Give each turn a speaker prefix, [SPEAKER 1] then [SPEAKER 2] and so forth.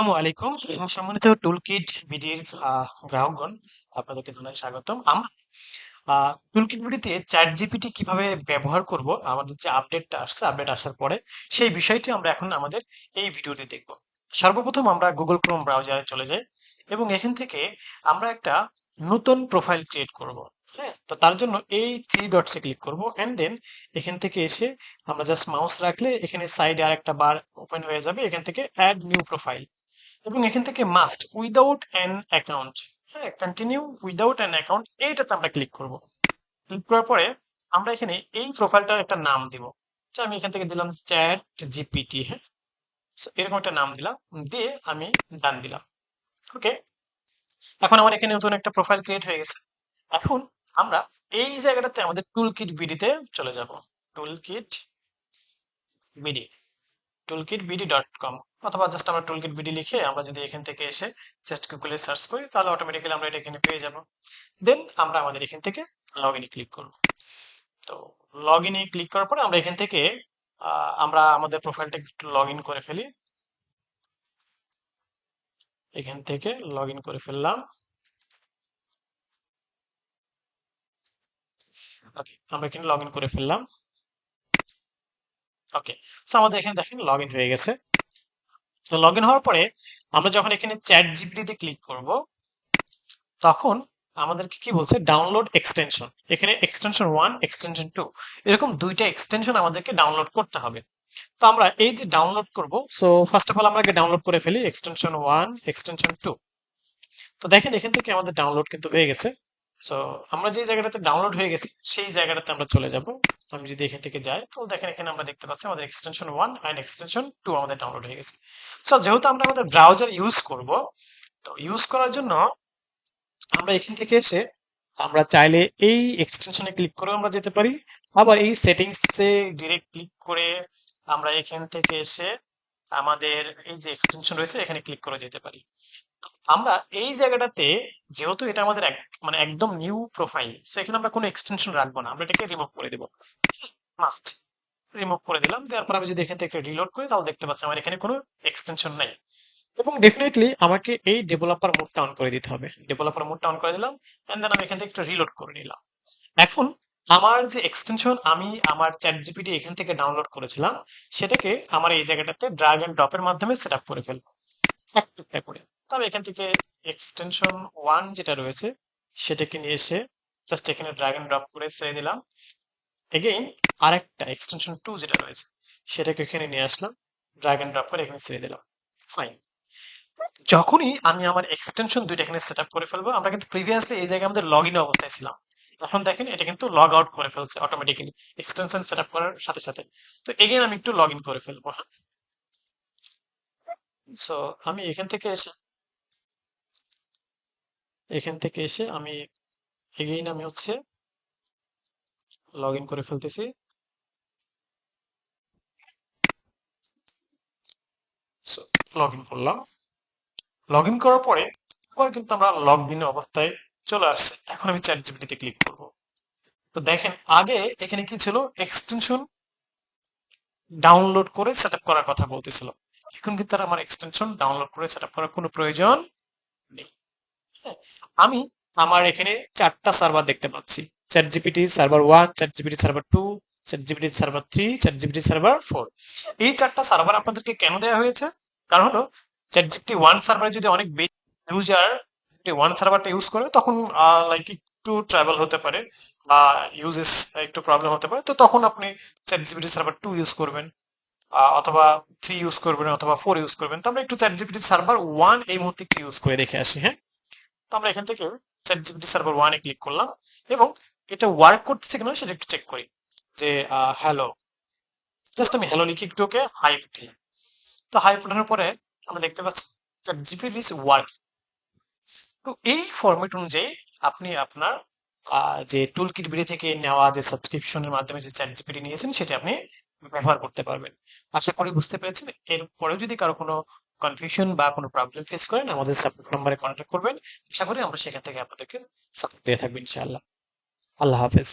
[SPEAKER 1] আসসালামু আলাইকুম। সম্মানিত টুলকিট বিডির গ্রাহকগণ, আপনাদেরকে জানাই স্বাগতম। আমরা টুলকিট বিডিতে চ্যাট জিপিটি কিভাবে ব্যবহার করব, আমাদের যে আপডেটটা আসছে, আপডেট আসার পরে সেই বিষয়টি আমরা এখন আমাদের এই ভিডিওতে দেখব। সর্বপ্রথম আমরা গুগল ক্রোম ব্রাউজারে চলে যাই এবং এখান থেকে আমরা একটা নতুন প্রোফাইল ক্রিয়েট করব। হ্যাঁ, তো তার জন্য এই থ্রি ডটসে ক্লিক করব এন্ড দেন এখান থেকে এসে আমরা জাস্ট মাউস রাখলে এখানে সাইডে আর একটা বার ওপেন হয়ে যাবে, এখান থেকে অ্যাড নিউ প্রোফাইল এবং এখান থেকে মাস্ট উইদাউট অ্যান অ্যাকাউন্ট, হ্যাঁ, কন্টিনিউ উইদাউট অ্যান অ্যাকাউন্ট, এইটাতে আমরা ক্লিক করব। ক্লিক করার পরে আমরা এখানে এই প্রোফাইলটার একটা নাম দিব। তো আমি এখান থেকে দিলাম চ্যাট জিপিটি। হ্যাঁ, so এরকম একটা নাম দিলাম, দিয়ে আমি ডান দিলাম। ওকে, এখন আমার এখানে নতুন একটা প্রোফাইল ক্রিয়েট হয়ে গেছে। এখন আমরা এই জায়গাটাতে আমাদের টুলকিট বিডিতে চলে যাব। টুলকিট বিডি, toolkitbd.com, অথবা জাস্ট আমরা টুলকিট বিডি লিখে আমরা যদি এখান থেকে এসে জাস্ট গুগলে সার্চ করি তাহলে অটোমেটিক্যালি আমরা এটা এখানে পেয়ে যাব। দেন আমরা আমাদের এখান থেকে লগ ইনে ক্লিক করব। তো লগ ইনে ক্লিক করার পরে আমরা এখান থেকে আমরা আমাদের প্রোফাইলটাকে একটু লগ ইন করে ফেলি। এখান থেকে লগ ইন করে ফেললাম। ওকে, আমরা এখানে লগ ইন করে ফেললাম। ওকে, সো আমাদের এখানে দেখেন লগ ইন হয়ে গেছে। তো লগ ইন হওয়ার পরে আমরা যখন এখানে চ্যাট জিপিটিতে ক্লিক করব তখন আমাদেরকে কি বলছে, ডাউনলোড এক্সটেনশন। এখানে এক্সটেনশন 1, এক্সটেনশন 2, এরকম দুইটা এক্সটেনশন আমাদেরকে ডাউনলোড করতে হবে। তো আমরা এই যে ডাউনলোড করব, সো ফার্স্ট অফ অল আমরা আগে ডাউনলোড করে ফেলি এক্সটেনশন 1, এক্সটেনশন 2। তো দেখেন এখান থেকে আমাদের ডাউনলোড কিন্তু হয়ে গেছে। সো আমরা যে জায়গাটাতে ডাউনলোড হয়ে গেছে সেই জায়গাটাতে আমরা চলে যাব। আমি যদি এখান থেকে যাই তো দেখেন এখানে আমরা দেখতে পাচ্ছি আমাদের এক্সটেনশন 1 এন্ড এক্সটেনশন 2 আমাদের ডাউনলোড হয়ে গেছে। সো যেহেতু আমরা আমাদের ব্রাউজার ইউজ করব, তো ইউজ করার জন্য আমরা এখান থেকে এসে আমরা চাইলে এই এক্সটেনশনে ক্লিক করেও আমরা যেতে পারি, আবার এই সেটিংসে ডিরেক্ট ক্লিক করে আমরা এখান থেকে এসে আমাদের এই যে এক্সটেনশন রয়েছে এখানে ক্লিক করে যেতে পারি। আমরা এই জায়গাটাতে যেহেতু এটা আমাদের মানে একদম নিউ প্রোফাইল, সেখানে আমরা কোনো এক্সটেনশন রাখবো না, আমরা এটাকে রিমুভ করে দেবো। মাস্ট রিমুভ করে দিলাম। দেওয়ার পর আমি যদি এখান থেকে রিলোড করি তাহলে দেখতে পাচ্ছি আমার এখানে কোনো এক্সটেনশন নাই। এবং ডেফিনেটলি আমাকে এই ডেভেলপার মোডটা অন করে দিতে হবে। ডেভেলপার মোডটা অন করে দিলাম এন্ড দেন আমি এখান থেকে একটু রিলোড করে নিলাম। এখন আমার যে এক্সটেনশন আমি আমার চ্যাট জিপিটি এখান থেকে ডাউনলোড করেছিলাম সেটাকে আমার এই জায়গাটাতে ড্র্যাগ এন্ড ড্রপের মাধ্যমে সেট আপ করে ফেলবো একটা করে। তো আমি এখান থেকে এক্সটেনশন 1 যেটা রয়েছে সেটাকে নিয়ে এসে জাস্ট এখানে ড্র্যাগ এন্ড ড্রপ করে ছেড়ে দিলাম। এগেইন আরেকটা এক্সটেনশন 2 যেটা রয়েছে সেটাকে এখানে নিয়ে আসলাম, ড্র্যাগ এন্ড ড্রপ করে এখানে ছেড়ে দিলাম। ফাইন। যখনই আমি আমার এক্সটেনশন দুইটা এখানে সেট আপ করে ফেলবো, আমরা কিন্তু প্রিভিয়াসলি এই জায়গায় আমাদের লগ ইন অবস্থায় ছিলাম, এখন দেখেন এটা কিন্তু লগ আউট করে ফেলছে অটোমেটিক্যালি এক্সটেনশন সেট আপ করার সাথে সাথে। তো এগেইন আমি একটু লগ ইন করে ফেলবো। সো আমি এখান থেকে এসে আমি এগেইন আমি হচ্ছে লগ ইন করে ফেলতেছি। সো লগ ইন করলাম। লগ ইন করার পরে আবার কিন্তু আমরা লগ ইন অবস্থায় চলে আসছে। এখন আমি চ্যাট জিপিটিতে ক্লিক করব। তো দেখেন আগে এখানে কি ছিল, এক্সটেনশন ডাউনলোড করে সেটআপ করার কথা বলতেছিল, এখন কিন্তু আর আমার এক্সটেনশন ডাউনলোড করে সেটআপ করার কোনো প্রয়োজন নেই। হ্যাঁ, আমি আমার এখানে চারটা সার্ভার দেখতে পাচ্ছি, chat GPT server 1, chat GPT server 2, chat GPT server 3, chat GPT server 4। এই চারটা সার্ভার আপনাদেরকে কেন দেওয়া হয়েছে, কারণ হলো চ্যাট জিপিটি 1 সার্ভারে যদি অনেক বেশি ইউজার ওয়ান সার্ভারটা ইউজ করে তখন লাইক একটু ট্রাভেল হতে পারে বা ইউজেস একটু প্রবলেম হতে পারে, তো তখন আপনি চ্যাট জিপিটি সার্ভার 2 ইউজ করবেন, অথবা 3 ইউজ করবেন, অথবা 4 ইউজ করবেন। তো আমরা একটু চ্যাট জিপিটি সার্ভার 1 এই মুহূর্তে একটু ইউজ করে দেখে আসি। হ্যাঁ, তো আমরা এখান থেকে চ্যাট জিপিটি সার্ভার 1 এ ক্লিক করলাম এবং এটা ওয়ার্ক করতেছে কিনা সেটা একটু চেক করি। যে হ্যালো, জাস্ট আমি হ্যালো লিখে একটু ওকে হাই পাঠাই। তো হাই পাঠানোর পরে আমরা দেখতে পাচ্ছি চ্যাট জিপিটি ইজ ওয়ার্ক। তো এই ফরম্যাট অনুযায়ী আপনি আপনার যে টুলকিট বিডি থেকে নেওয়া যে সাবস্ক্রিপশনের মাধ্যমে যে চ্যাট জিপিটি নিয়েছেন সেটা আপনি ব্যবহার করতে পারবেন। আশা করি বুঝতে পেরেছেন। এরপরেও যদি কারো কোনো কনফিউশন বা কোনো প্রবলেম ফেস করেন আমাদের সাপোর্ট নম্বরে কন্ট্যাক্ট করবেন। আশা করি আমরা সেখান থেকে আপনাদেরকে সাপোর্ট দিয়ে থাকবো ইনশাআল্লাহ। আল্লাহ হাফেজ।